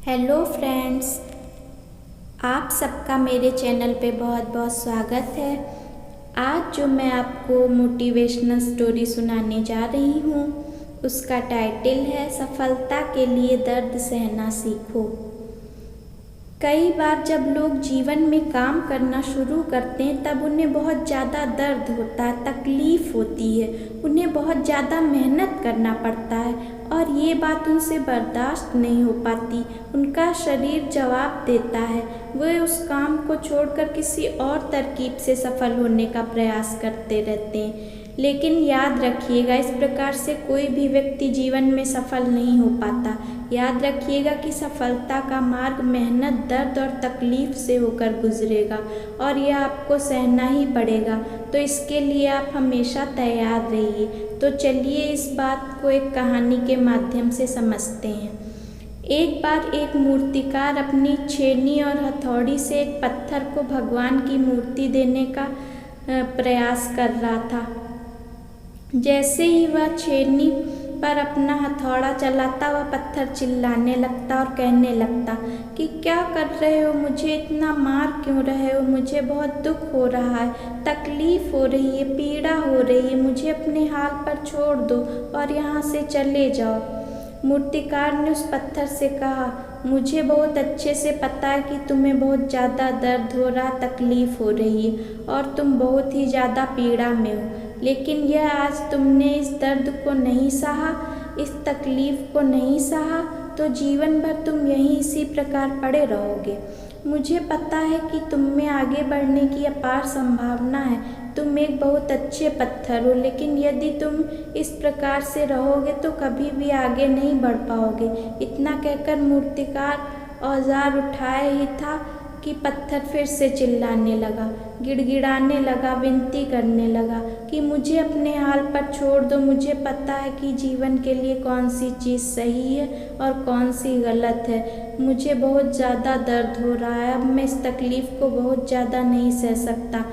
Hello friends, आप सबका मेरे चैनल पे बहुत बहुत स्वागत है। आज जो मैं आपको मोटिवेशनल स्टोरी सुनाने जा रही हूँ उसका टाइटल है सफलता के लिए दर्द सहना सीखो। कई बार जब लोग जीवन में काम करना शुरू करते हैं तब उन्हें बहुत ज़्यादा दर्द होता है, तकलीफ़ होती है, उन्हें बहुत ज़्यादा मेहनत करना पड़ता है और ये बात उनसे बर्दाश्त नहीं हो पाती। उनका शरीर जवाब देता है, वे उस काम को छोड़कर किसी और तरकीब से सफल होने का प्रयास करते रहते हैं। लेकिन याद रखिएगा, इस प्रकार से कोई भी व्यक्ति जीवन में सफल नहीं हो पाता। याद रखिएगा कि सफलता का मार्ग मेहनत, दर्द और तकलीफ से होकर गुजरेगा और यह आपको सहना ही पड़ेगा। तो इसके लिए आप हमेशा तैयार रहिए। तो चलिए इस बात को एक कहानी के माध्यम से समझते हैं। एक बार एक मूर्तिकार अपनी छेनी और हथौड़ी से एक पत्थर को भगवान की मूर्ति देने का प्रयास कर रहा था। जैसे ही वह छेनी पर अपना हथौड़ा चलाता वह पत्थर चिल्लाने लगता और कहने लगता कि क्या कर रहे हो, मुझे इतना मार क्यों रहे हो, मुझे बहुत दुख हो रहा है, तकलीफ हो रही है, पीड़ा हो रही है, मुझे अपने हाल पर छोड़ दो और यहाँ से चले जाओ। मूर्तिकार ने उस पत्थर से कहा, मुझे बहुत अच्छे से पता है कि तुम्हें बहुत ज़्यादा दर्द हो रहा, तकलीफ़ हो रही है और तुम बहुत ही ज़्यादा पीड़ा में हो, लेकिन यह आज तुमने इस दर्द को नहीं सहा, इस तकलीफ़ को नहीं सहा तो जीवन भर तुम यहीं इसी प्रकार पड़े रहोगे। मुझे पता है कि तुम में आगे बढ़ने की अपार संभावना है, तुम एक बहुत अच्छे पत्थर हो, लेकिन यदि तुम इस प्रकार से रहोगे तो कभी भी आगे नहीं बढ़ पाओगे। इतना कहकर मूर्तिकार औजार उठाए ही था कि पत्थर फिर से चिल्लाने लगा, गिड़गिड़ाने लगा, विनती करने लगा कि मुझे अपने हाल पर छोड़ दो। मुझे पता है कि जीवन के लिए कौन सी चीज़ सही है और कौन सी गलत है। मुझे बहुत ज़्यादा दर्द हो रहा है, अब मैं इस तकलीफ़ को बहुत ज़्यादा नहीं सह सकता।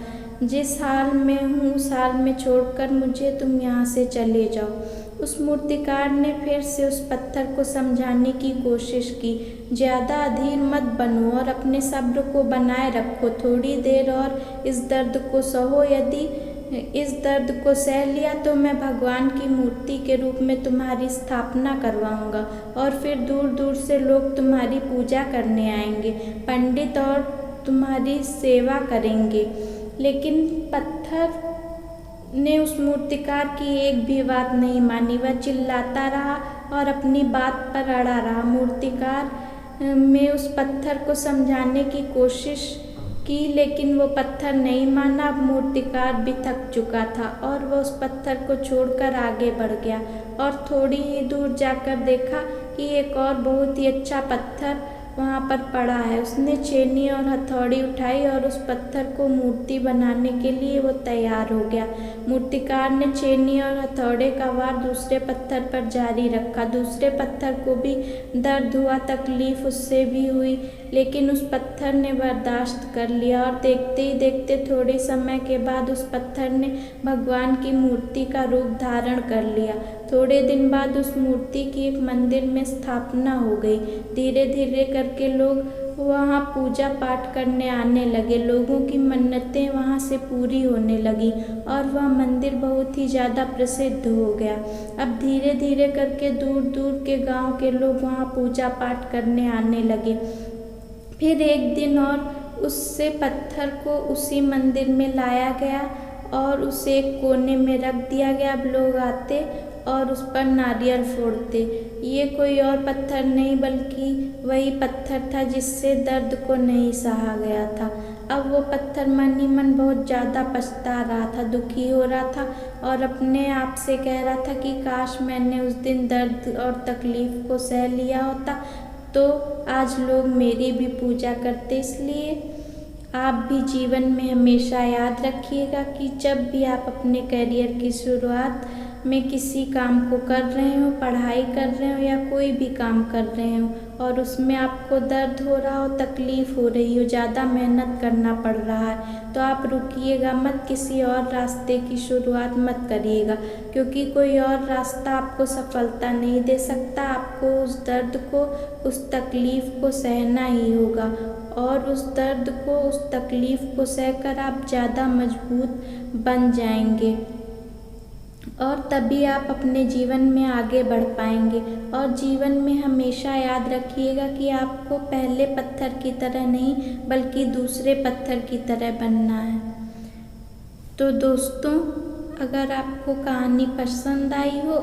जिस हाल में हूँ उस हाल में छोड़कर मुझे तुम यहाँ से चले जाओ। उस मूर्तिकार ने फिर से उस पत्थर को समझाने की कोशिश की, ज़्यादा अधीर मत बनो और अपने सब्र को बनाए रखो, थोड़ी देर और इस दर्द को सहो। यदि इस दर्द को सह लिया तो मैं भगवान की मूर्ति के रूप में तुम्हारी स्थापना करवाऊंगा और फिर दूर दूर से लोग तुम्हारी पूजा करने आएंगे, पंडित और तुम्हारी सेवा करेंगे। लेकिन पत्थर ने उस मूर्तिकार की एक भी बात नहीं मानी, वह चिल्लाता रहा और अपनी बात पर अड़ा रहा। मूर्तिकार में उस पत्थर को समझाने की कोशिश की लेकिन वो पत्थर नहीं माना। अब मूर्तिकार भी थक चुका था और वह उस पत्थर को छोड़कर आगे बढ़ गया और थोड़ी ही दूर जाकर देखा कि एक और बहुत ही अच्छा पत्थर वहाँ पर पड़ा है। उसने छेनी और हथौड़ी उठाई और उस पत्थर को मूर्ति बनाने के लिए वो तैयार हो गया। मूर्तिकार ने छेनी और हथौड़े का वार दूसरे पत्थर पर जारी रखा। दूसरे पत्थर को भी दर्द हुआ, तकलीफ उससे भी हुई, लेकिन उस पत्थर ने बर्दाश्त कर लिया और देखते ही देखते थोड़े समय के बाद उस पत्थर ने भगवान की मूर्ति का रूप धारण कर लिया। थोड़े दिन बाद उस मूर्ति की एक मंदिर में स्थापना हो गई। धीरे धीरे करके लोग वहाँ पूजा पाठ करने आने लगे, लोगों की मन्नतें वहाँ से पूरी होने लगी और वह मंदिर बहुत ही ज़्यादा प्रसिद्ध हो गया। अब धीरे धीरे करके दूर दूर के गांव के लोग वहाँ पूजा पाठ करने आने लगे। फिर एक दिन और उससे पत्थर को उसी मंदिर में लाया गया और उसे एक कोने में रख दिया गया। अब लोग आते और उस पर नारियल फोड़ते। ये कोई और पत्थर नहीं बल्कि वही पत्थर था जिससे दर्द को नहीं सहा गया था। अब वो पत्थर मन ही मन बहुत ज़्यादा पछता रहा था, दुखी हो रहा था और अपने आप से कह रहा था कि काश मैंने उस दिन दर्द और तकलीफ़ को सह लिया होता तो आज लोग मेरी भी पूजा करते। इसलिए आप भी जीवन में हमेशा याद रखिएगा कि जब भी आप अपने करियर की शुरुआत में किसी काम को कर रहे हो, पढ़ाई कर रहे हो या कोई भी काम कर रहे हो और उसमें आपको दर्द हो रहा हो, तकलीफ़ हो रही हो, ज़्यादा मेहनत करना पड़ रहा है, तो आप रुकिएगा मत, किसी और रास्ते की शुरुआत मत करिएगा, क्योंकि कोई और रास्ता आपको सफलता नहीं दे सकता। आपको उस दर्द को, उस तकलीफ़ को सहना ही होगा, और उस दर्द को, उस तकलीफ़ को सहकर आप ज़्यादा मजबूत बन जाएंगे, और तभी आप अपने जीवन में आगे बढ़ पाएंगे। और जीवन में हमेशा याद रखिएगा कि आपको पहले पत्थर की तरह नहीं, बल्कि दूसरे पत्थर की तरह बनना है। तो दोस्तों, अगर आपको कहानी पसंद आई हो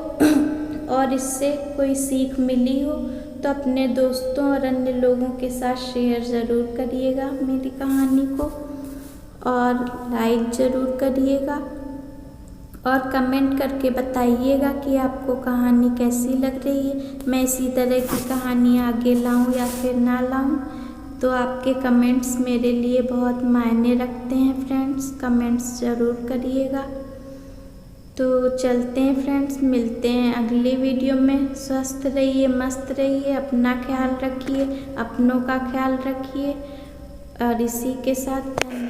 और इससे कोई सीख मिली हो, तो अपने दोस्तों और अन्य लोगों के साथ शेयर ज़रूर करिएगा मेरी कहानी को, और लाइक ज़रूर करिएगा, और कमेंट करके बताइएगा कि आपको कहानी कैसी लग रही है। मैं इसी तरह की कहानी आगे लाऊं या फिर ना लाऊं, तो आपके कमेंट्स मेरे लिए बहुत मायने रखते हैं फ्रेंड्स। कमेंट्स ज़रूर करिएगा। तो चलते हैं फ्रेंड्स, मिलते हैं अगले वीडियो में। स्वस्थ रहिए, मस्त रहिए, अपना ख्याल रखिए, अपनों का ख्याल रखिए, और इसी के साथ